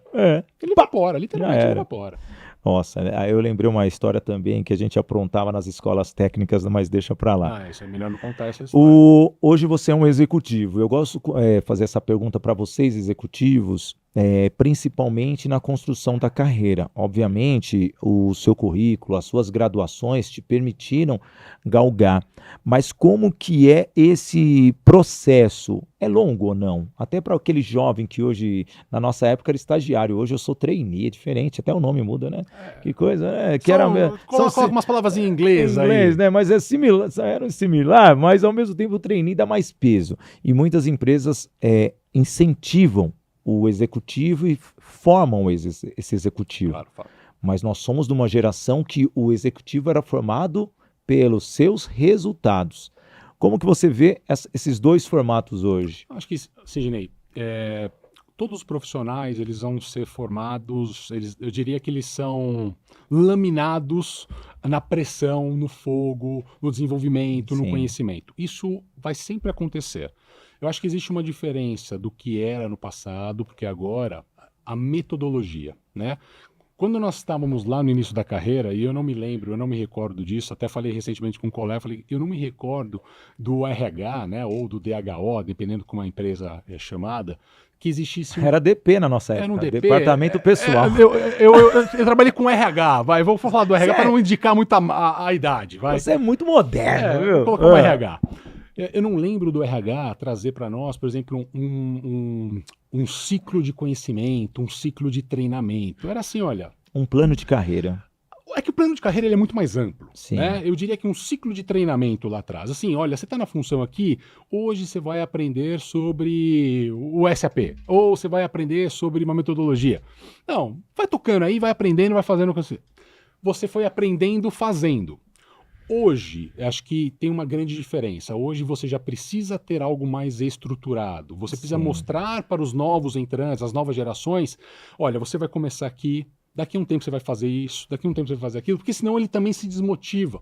Ele evapora, literalmente ele evapora. Nossa, eu lembrei uma história também que a gente aprontava nas escolas técnicas, mas deixa pra lá. Isso é melhor não contar essa história. Hoje você é um executivo. Eu gosto de fazer essa pergunta para vocês, executivos, principalmente na construção da carreira. Obviamente, o seu currículo, as suas graduações te permitiram galgar. Mas como que é esse processo? É longo ou não? Até para aquele jovem que hoje, na nossa época, era estagiário. Hoje eu sou trainee, é diferente. Até o nome muda, né? Que coisa, né? Coloca umas palavras em inglês aí. Né? Mas era similar, mas ao mesmo tempo o trainee dá mais peso. E muitas empresas incentivam o executivo e formam esse executivo. Claro. Mas nós somos de uma geração que o executivo era formado pelos seus resultados. Como que você vê esses dois formatos hoje? Acho que, Sidney, todos os profissionais, eles vão ser formados, eu diria que eles são laminados na pressão, no fogo, no desenvolvimento, no Sim. conhecimento. Isso vai sempre acontecer. Eu acho que existe uma diferença do que era no passado, porque agora a metodologia, né? Quando nós estávamos lá no início da carreira, e eu não me recordo disso, até falei recentemente com um colega, falei, eu não me recordo do RH, né, ou do DHO, dependendo como a empresa é chamada, que existisse Era DP na nossa era um época, DP. Departamento Pessoal. Eu trabalhei com RH, vou falar do RH Você para não indicar muito a idade, vai. Você é muito moderno, viu? Vou colocar um RH. Eu não lembro do RH trazer para nós, por exemplo, um ciclo de conhecimento, um ciclo de treinamento. Era assim, olha, Um plano de carreira. é que o plano de carreira ele é muito mais amplo. Sim. Né? Eu diria que um ciclo de treinamento lá atrás. Assim, olha, você está na função aqui, hoje você vai aprender sobre o SAP, ou você vai aprender sobre uma metodologia. Não, vai tocando aí, vai aprendendo, vai fazendo o que você... Você foi aprendendo fazendo. Hoje, acho que tem uma grande diferença. Hoje você já precisa ter algo mais estruturado. Você precisa Sim. mostrar para os novos entrantes, as novas gerações, olha, você vai começar aqui, daqui a um tempo você vai fazer isso, daqui a um tempo você vai fazer aquilo, porque senão ele também se desmotiva.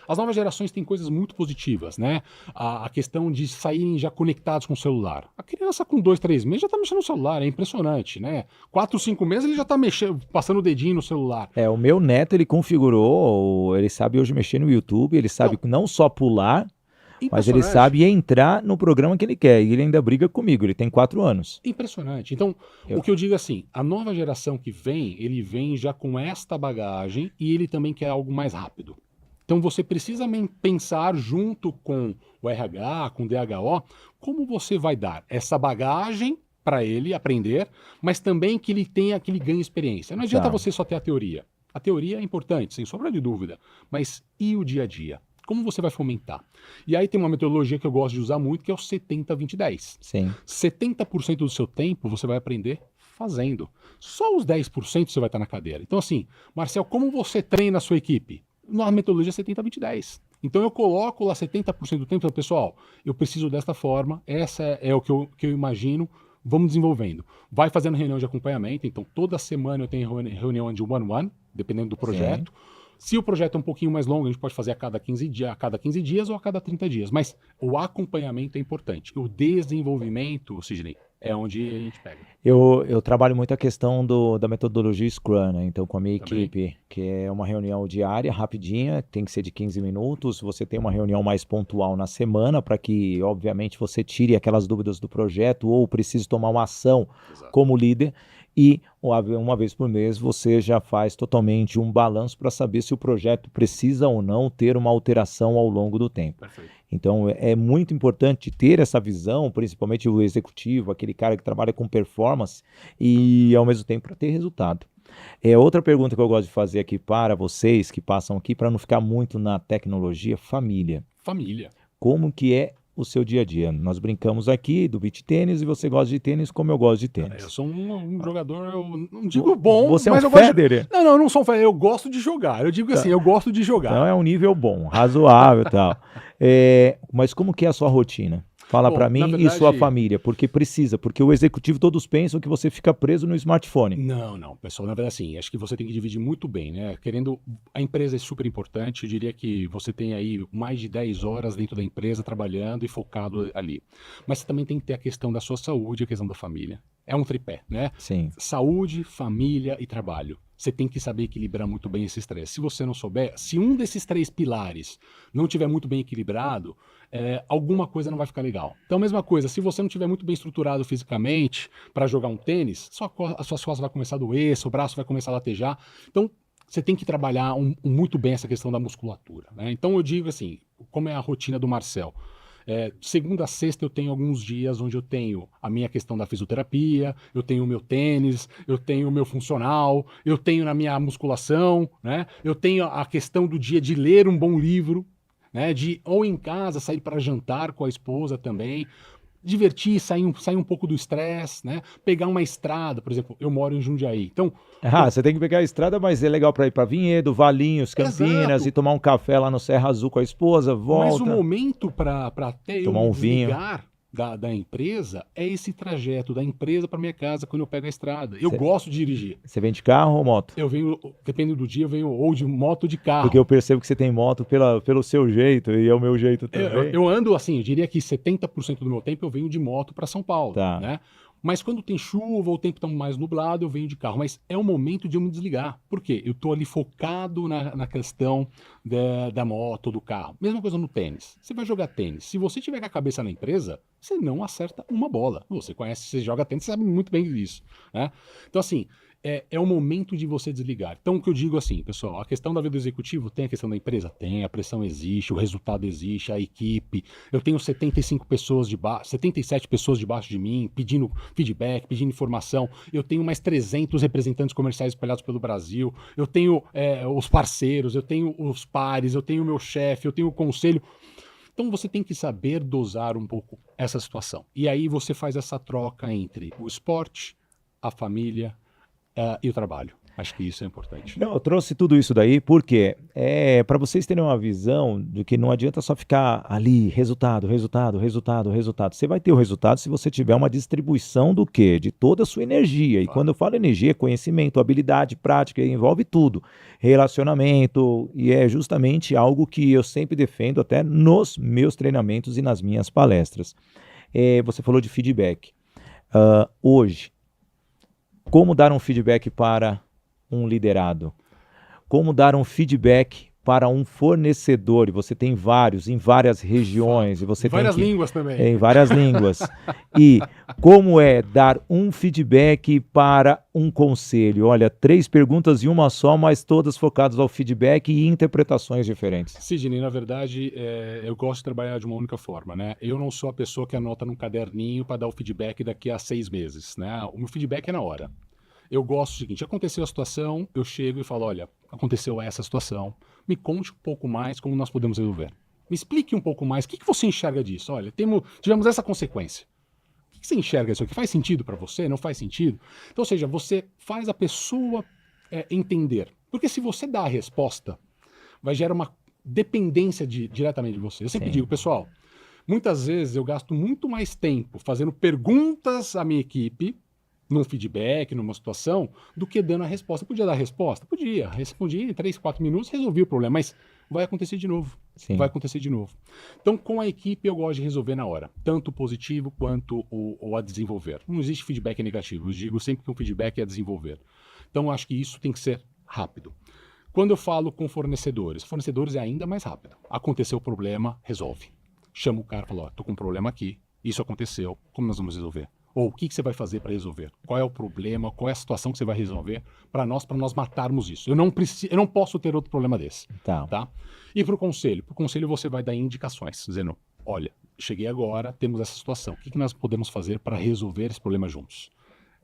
As novas gerações têm coisas muito positivas, né? A questão de saírem já conectados com o celular. A criança com 2, 3 meses já está mexendo no celular, é impressionante, né? 4, 5 meses ele já está mexendo, passando o dedinho no celular. O meu neto, ele configurou, ele sabe hoje mexer no YouTube, ele sabe não só pular, mas ele Impressionante. sabe entrar no programa que ele quer, e ele ainda briga comigo, ele tem 4 anos. Impressionante. Então, o que eu digo assim, a nova geração que vem, ele vem já com esta bagagem e ele também quer algo mais rápido. Então você precisa pensar junto com o RH, com o DHO, como você vai dar essa bagagem para ele aprender, mas também que ele tenha aquele ganho de experiência. Não adianta Tá. você só ter a teoria. A teoria é importante, sem sombra de dúvida, mas e o dia a dia? Como você vai fomentar? E aí tem uma metodologia que eu gosto de usar muito, que é o 70-20-10. Sim. 70% do seu tempo você vai aprender fazendo. Só os 10% você vai estar na cadeira. Então assim, Marcel, como você treina a sua equipe? Na metodologia 70-20-10. Então eu coloco lá 70% do tempo, pessoal, eu preciso desta forma, essa é o que eu imagino, vamos desenvolvendo. Vai fazendo reunião de acompanhamento, então toda semana eu tenho reunião de one-on-one, dependendo do projeto. Se o projeto é um pouquinho mais longo, a gente pode fazer a cada 15 dias ou a cada 30 dias, mas o acompanhamento é importante. O desenvolvimento, Sidney, é onde a gente pega. Eu trabalho muito a questão da metodologia Scrum, né? Então, com a minha Também. equipe, que é uma reunião diária, rapidinha, tem que ser de 15 minutos. Você tem uma reunião mais pontual na semana, para que, obviamente, você tire aquelas dúvidas do projeto ou precise tomar uma ação Exato. como líder. E uma vez por mês você já faz totalmente um balanço para saber se o projeto precisa ou não ter uma alteração ao longo do tempo. Perfeito. Então é muito importante ter essa visão, principalmente o executivo, aquele cara que trabalha com performance e ao mesmo tempo para ter resultado. Outra pergunta que eu gosto de fazer aqui para vocês que passam aqui, para não ficar muito na tecnologia, família. Família. Como que é o seu dia a dia? Nós brincamos aqui do beach tênis e você gosta de tênis como eu gosto de tênis. Eu sou um jogador, eu não digo bom, Você é mas um eu gosto de... Federer? Não, eu não sou um Federer, eu gosto de jogar. Eu digo assim, eu gosto de jogar. Então é um nível bom, razoável e tal. Mas como que é a sua rotina? Fala Bom, para mim na e verdade- sua família, porque precisa, porque o executivo todos pensam que você fica preso no smartphone. Não, pessoal, na verdade assim, acho que você tem que dividir muito bem, né? A empresa é super importante, eu diria que você tem aí mais de 10 horas dentro da empresa trabalhando e focado ali. Mas você também tem que ter a questão da sua saúde e a questão da família. É um tripé, né? Sim, Saúde, família e trabalho. Você tem que saber equilibrar muito bem esses três. Se você não souber, se um desses 3 pilares não tiver muito bem equilibrado, alguma coisa não vai ficar legal. Então, a mesma coisa, se você não tiver muito bem estruturado fisicamente para jogar um tênis, as suas costas vão começar a doer, seu braço vai começar a latejar. Então, você tem que trabalhar muito bem essa questão da musculatura, né? Então, eu digo assim, como é a rotina do Marcel? Segunda a sexta eu tenho alguns dias onde eu tenho a minha questão da fisioterapia, eu tenho o meu tênis, eu tenho o meu funcional, eu tenho na minha musculação, né? Eu tenho a questão do dia de ler um bom livro, né? De ou em casa sair para jantar com a esposa também, divertir, sair um pouco do estresse, né? Pegar uma estrada, por exemplo, eu moro em Jundiaí, então você tem que pegar a estrada, mas é legal para ir para Vinhedo, Valinhos, Campinas Exato. e tomar um café lá no Serra Azul com a esposa, mas o volta. momento para até eu Tomar me um vinho. desligar da empresa é esse trajeto da empresa para minha casa quando eu pego a estrada. Eu Cê- gosto de dirigir. Você vem de carro ou moto? Eu venho, dependendo do dia, eu venho ou de moto ou de carro. Porque eu percebo que você tem moto pelo seu jeito e é o meu jeito também. Eu ando assim, eu diria que 70% do meu tempo eu venho de moto para São Paulo, Tá. né? Mas quando tem chuva ou o tempo está mais nublado, eu venho de carro. Mas é o momento de eu me desligar. Por quê? Eu estou ali focado na questão da moto, do carro. Mesma coisa no tênis. Você vai jogar tênis. Se você tiver com a cabeça na empresa, você não acerta uma bola. Você conhece, você joga tênis, você sabe muito bem disso, né? Então, assim, é o momento de você desligar. Então, o que eu digo assim, pessoal, a questão da vida do executivo tem a questão da empresa? Tem, a pressão existe, o resultado existe, a equipe. Eu tenho 77 pessoas debaixo de mim, pedindo feedback, pedindo informação. Eu tenho mais 300 representantes comerciais espalhados pelo Brasil. Eu tenho os parceiros, eu tenho os pares, eu tenho o meu chefe, eu tenho o conselho. Então você tem que saber dosar um pouco essa situação. E aí você faz essa troca entre o esporte, a família, e o trabalho. Acho que isso é importante. Não, eu trouxe tudo isso daí porque para vocês terem uma visão de que não adianta só ficar ali, resultado, resultado, resultado, resultado. Você vai ter o resultado se você tiver uma distribuição do quê? De toda a sua energia. E Claro. quando eu falo energia, é conhecimento, habilidade, prática, envolve tudo. Relacionamento, e é justamente algo que eu sempre defendo até nos meus treinamentos e nas minhas palestras. Você falou de feedback. Hoje, como dar um feedback para um liderado? Como dar um feedback para um fornecedor? E você tem vários, em várias regiões. E você Várias tem línguas também. em várias línguas. E como é dar um feedback para um conselho? Olha, 3 perguntas em uma só, mas todas focadas ao feedback e interpretações diferentes. Sidney, na verdade, eu gosto de trabalhar de uma única forma, né? Eu não sou a pessoa que anota num caderninho para dar o feedback daqui a 6 meses, né? O meu feedback é na hora. Eu gosto do seguinte, aconteceu a situação, eu chego e falo, olha, aconteceu essa situação, me conte um pouco mais como nós podemos resolver. Me explique um pouco mais, o que você enxerga disso? Olha, tivemos essa consequência. O que você enxerga disso aqui? Faz sentido para você? Não faz sentido? Então, ou seja, você faz a pessoa entender. Porque se você dá a resposta, vai gerar uma dependência diretamente de você. Eu sempre Sim. digo, pessoal, muitas vezes eu gasto muito mais tempo fazendo perguntas à minha equipe, num feedback, numa situação, do que dando a resposta. Podia dar a resposta? Podia. Respondi em 3, 4 minutos, resolvi o problema, mas vai acontecer de novo. Sim. Vai acontecer de novo. Então, com a equipe, eu gosto de resolver na hora, tanto o positivo quanto o a desenvolver. Não existe feedback negativo. Eu digo sempre que um feedback é desenvolver. Então, eu acho que isso tem que ser rápido. Quando eu falo com fornecedores é ainda mais rápido. Aconteceu o problema, resolve. Chama o cara e fala, tô com um problema aqui, isso aconteceu, como nós vamos resolver? Ou o que você vai fazer para resolver? Qual é o problema? Qual é a situação que você vai resolver para nós matarmos isso? Eu não posso ter outro problema desse. Tá. E para o conselho? Para o conselho você vai dar indicações, dizendo, olha, cheguei agora, temos essa situação. O que nós podemos fazer para resolver esse problema juntos?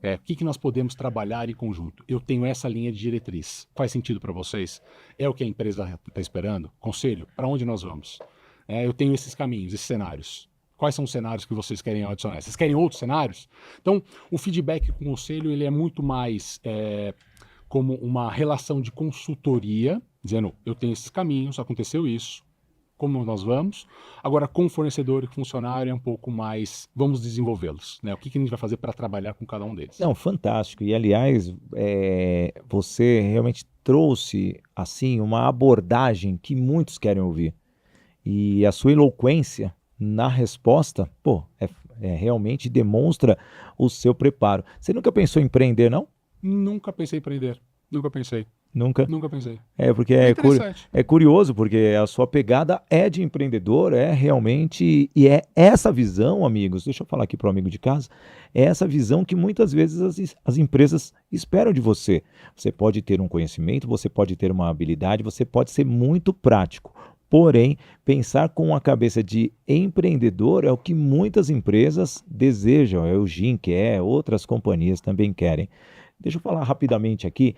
O que nós podemos trabalhar em conjunto? Eu tenho essa linha de diretriz. Faz sentido para vocês? É o que a empresa está esperando? Conselho, para onde nós vamos? Eu tenho esses caminhos, esses cenários. Quais são os cenários que vocês querem adicionar? Vocês querem outros cenários? Então, o feedback com o conselho ele é muito mais como uma relação de consultoria, dizendo, eu tenho esses caminhos, aconteceu isso, como nós vamos? Agora, com o fornecedor e funcionário é um pouco mais, vamos desenvolvê-los, né? O que a gente vai fazer para trabalhar com cada um deles? Não, fantástico. E, aliás, você realmente trouxe, assim, uma abordagem que muitos querem ouvir. E a sua eloquência na resposta, realmente demonstra o seu preparo. Você nunca pensou em empreender, não? Nunca pensei em empreender. Nunca pensei. Nunca? Nunca pensei. Porque Interessante. é curioso, porque a sua pegada é de empreendedor, realmente, e é essa visão, amigos, deixa eu falar aqui para o amigo de casa, é essa visão que muitas vezes as empresas esperam de você. Você pode ter um conhecimento, você pode ter uma habilidade, você pode ser muito prático. Porém, pensar com a cabeça de empreendedor é o que muitas empresas desejam, o GIN quer, outras companhias também querem. Deixa eu falar rapidamente aqui.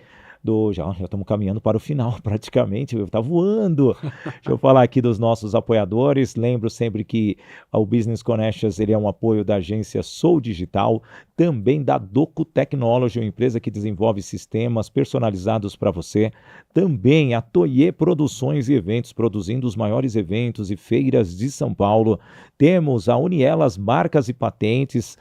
já estamos caminhando para o final, praticamente, está voando. Deixa eu falar aqui dos nossos apoiadores. Lembro sempre que o Business Connections ele é um apoio da agência Sou Digital, também da Doco Technology, uma empresa que desenvolve sistemas personalizados para você. Também a Toye Produções e Eventos, produzindo os maiores eventos e feiras de São Paulo. Temos a Unielas Marcas e Patentes,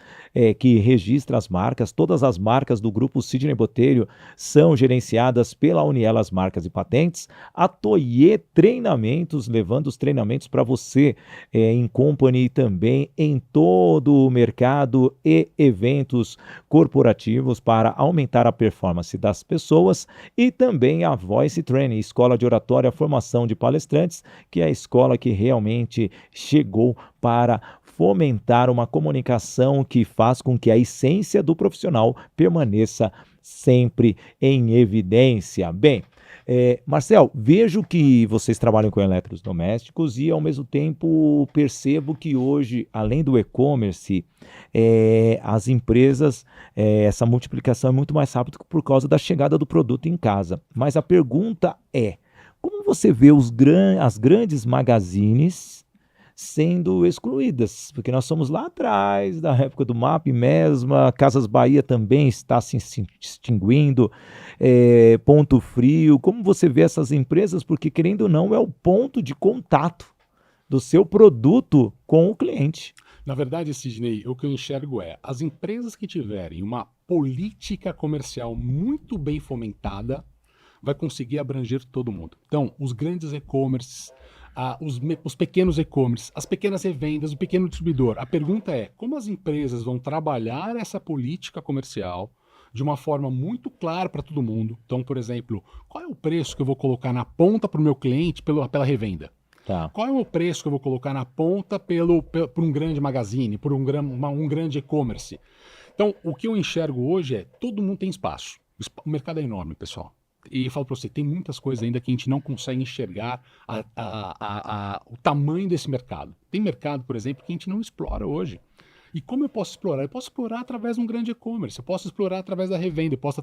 que registra as marcas. Todas as marcas do grupo Sidney Botelho são gerenciadas pela Unielas Marcas e Patentes. A Toye Treinamentos, levando os treinamentos para você em company e também em todo o mercado e eventos corporativos para aumentar a performance das pessoas. E também a Voice Training, escola de oratória, formação de palestrantes, que é a escola que realmente chegou para fomentar uma comunicação que faz com que a essência do profissional permaneça sempre em evidência. Bem, Marcel, vejo que vocês trabalham com eletrodomésticos e, ao mesmo tempo, percebo que hoje, além do e-commerce, as empresas, essa multiplicação é muito mais rápida por causa da chegada do produto em casa. Mas a pergunta é, como você vê as grandes magazines sendo excluídas? Porque nós somos lá atrás, da época do MAP mesmo, a Casas Bahia também está se extinguindo, Ponto Frio. Como você vê essas empresas? Porque, querendo ou não, é o ponto de contato do seu produto com o cliente. Na verdade, Sidney, o que eu enxergo as empresas que tiverem uma política comercial muito bem fomentada vai conseguir abranger todo mundo. Então, os grandes e-commerces, os pequenos e-commerce, as pequenas revendas, o pequeno distribuidor. A pergunta é, como as empresas vão trabalhar essa política comercial de uma forma muito clara para todo mundo? Então, por exemplo, qual é o preço que eu vou colocar na ponta para o meu cliente pela revenda? Tá. Qual é o preço que eu vou colocar na ponta por um grande magazine, por um grande e-commerce? Então, o que eu enxergo hoje é, todo mundo tem espaço. O mercado é enorme, pessoal. E eu falo para você, tem muitas coisas ainda que a gente não consegue enxergar o tamanho desse mercado. Tem mercado, por exemplo, que a gente não explora hoje. E como eu posso explorar? Eu posso explorar através de um grande e-commerce, eu posso explorar através da revenda, eu posso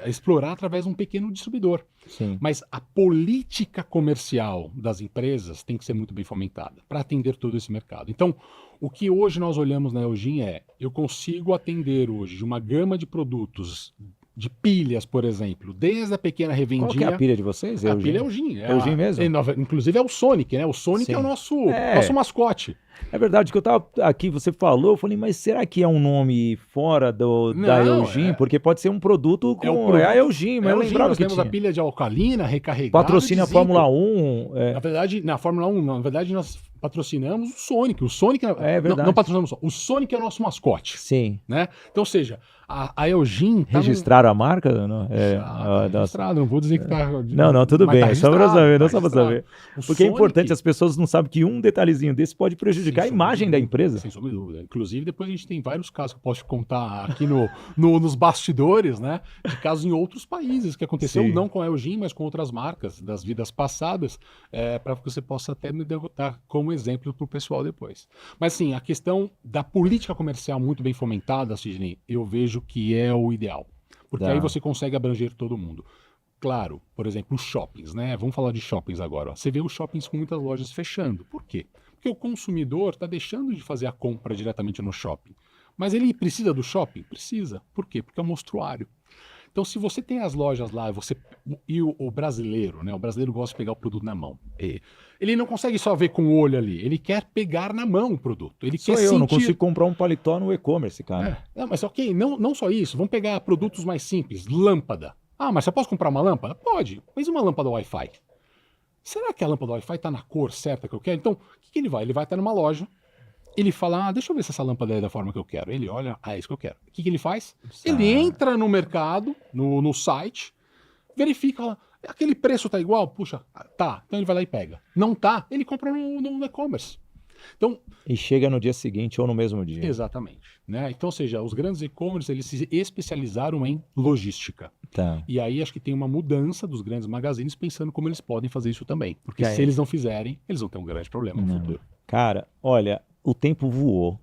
explorar através de um pequeno distribuidor. Sim. Mas a política comercial das empresas tem que ser muito bem fomentada para atender todo esse mercado. Então, o que hoje nós olhamos na Elgin eu consigo atender hoje de uma gama de produtos, de pilhas, por exemplo, desde a pequena revendinha. Qual que é a pilha de vocês? A pilha é Elgin. Elgin mesmo? Inclusive é o Sonic, né? O Sonic Sim. é o nosso mascote. É verdade que eu estava aqui, você falou, eu falei, mas será que é um nome fora da Não, Elgin? Porque pode ser um produto com... É a Elgin, mas eu lembrava nós que temos tinha. a pilha de alcalina, recarregável. Patrocina a de zinco. Fórmula 1. Na verdade, na Fórmula 1, na verdade, nós patrocinamos o Sonic. O Sonic É verdade. não patrocinamos só. O Sonic é o nosso mascote. Sim. Né? Então, ou seja, a Elgin... Registraram a marca? Não, registrado, não vou dizer que está... Não, tudo bem, tá só para saber, não só para registrado. saber. O Porque é Sonic- importante, as pessoas não sabem que um detalhezinho desse pode prejudicar a Sem imagem sombra da de empresa. dúvida, sem sombra de dúvida. Inclusive, depois a gente tem vários casos que eu posso te contar aqui nos bastidores, né? De casos em outros países que aconteceu, Sim. não com a Elgin, mas com outras marcas das vidas passadas, para que você possa até me dar como exemplo para o pessoal depois. Mas sim, a questão da política comercial muito bem fomentada, Sidney, eu vejo que é o ideal. Porque Tá. aí você consegue abranger todo mundo. Claro, por exemplo, os shoppings, né? Vamos falar de shoppings agora. Ó. Você vê os shoppings com muitas lojas fechando. Por quê? Porque o consumidor está deixando de fazer a compra diretamente no shopping. Mas ele precisa do shopping? Precisa. Por quê? Porque é um mostruário. Então, se você tem as lojas lá, e o brasileiro, né? O brasileiro gosta de pegar o produto na mão. Ele não consegue só ver com o olho ali. Ele quer pegar na mão o produto. Ele Sou quer eu, sentir... não consigo comprar um paletó no e-commerce, cara. Não, mas ok, não só isso. Vamos pegar produtos mais simples. Lâmpada. Ah, mas você pode comprar uma lâmpada? Pode. Mas e uma lâmpada Wi-Fi? Será que a lâmpada Wi-Fi está na cor certa que eu quero? Então, o que ele vai? Ele vai estar numa loja, ele fala, deixa eu ver se essa lâmpada é da forma que eu quero. Ele olha, é isso que eu quero. O que ele faz? Ele entra no mercado, no site, verifica, fala, aquele preço tá igual? Puxa, tá. Então ele vai lá e pega. Não tá, ele compra no e-commerce. Então, E chega no dia seguinte ou no mesmo dia. exatamente. Né? Então, ou seja, os grandes e-commerce, eles se especializaram em logística. Tá. E aí acho que tem uma mudança dos grandes magazines pensando como eles podem fazer isso também. Porque É. se eles não fizerem, eles vão ter um grande problema no futuro. Cara, olha, o tempo voou.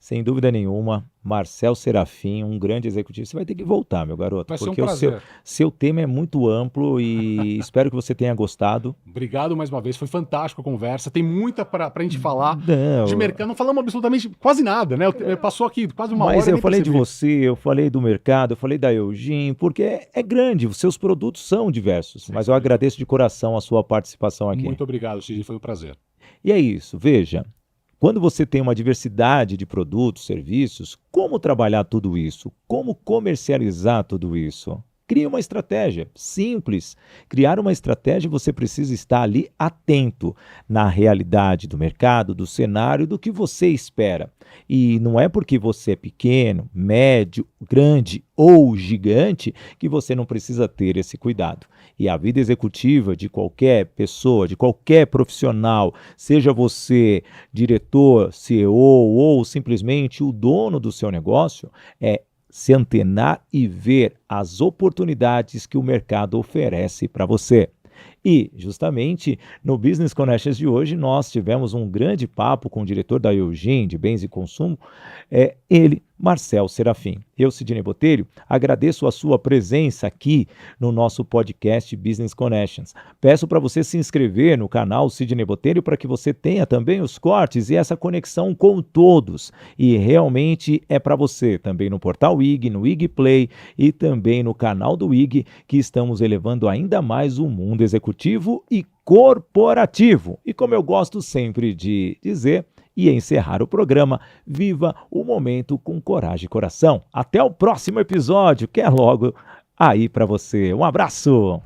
Sem dúvida nenhuma, Marcel Serafim, um grande executivo. Você vai ter que voltar, meu garoto, Vai ser um porque prazer. seu tema é muito amplo e espero que você tenha gostado. Obrigado mais uma vez, foi fantástico a conversa. Tem muita para a gente falar Não, de mercado. Não falamos absolutamente quase nada, né? Passou aqui quase uma hora. mas e eu nem falei de percebi. você, eu falei do mercado, eu falei da Eugene, porque é grande, os seus produtos são diversos, mas eu agradeço de coração a sua participação aqui. Muito obrigado, Xigi, foi um prazer. E é isso, veja, quando você tem uma diversidade de produtos, serviços, como trabalhar tudo isso? Como comercializar tudo isso? Crie uma estratégia simples. Criar uma estratégia, você precisa estar ali atento na realidade do mercado, do cenário, do que você espera. E não é porque você é pequeno, médio, grande ou gigante que você não precisa ter esse cuidado. E a vida executiva de qualquer pessoa, de qualquer profissional, seja você diretor, CEO ou simplesmente o dono do seu negócio, é se antenar e ver as oportunidades que o mercado oferece para você. E, justamente, no Business Connections de hoje, nós tivemos um grande papo com o diretor da Eugene, de Bens e Consumo, ele, Marcel Serafim. Eu, Sidney Botelho, agradeço a sua presença aqui no nosso podcast Business Connections. Peço para você se inscrever no canal Sidney Botelho para que você tenha também os cortes e essa conexão com todos. E realmente é para você, também no portal IG, no IG Play e também no canal do IG, que estamos elevando ainda mais o mundo executivo e corporativo. E como eu gosto sempre de dizer, e encerrar o programa, viva o momento com coragem e coração. Até o próximo episódio, que é logo aí para você. Um abraço!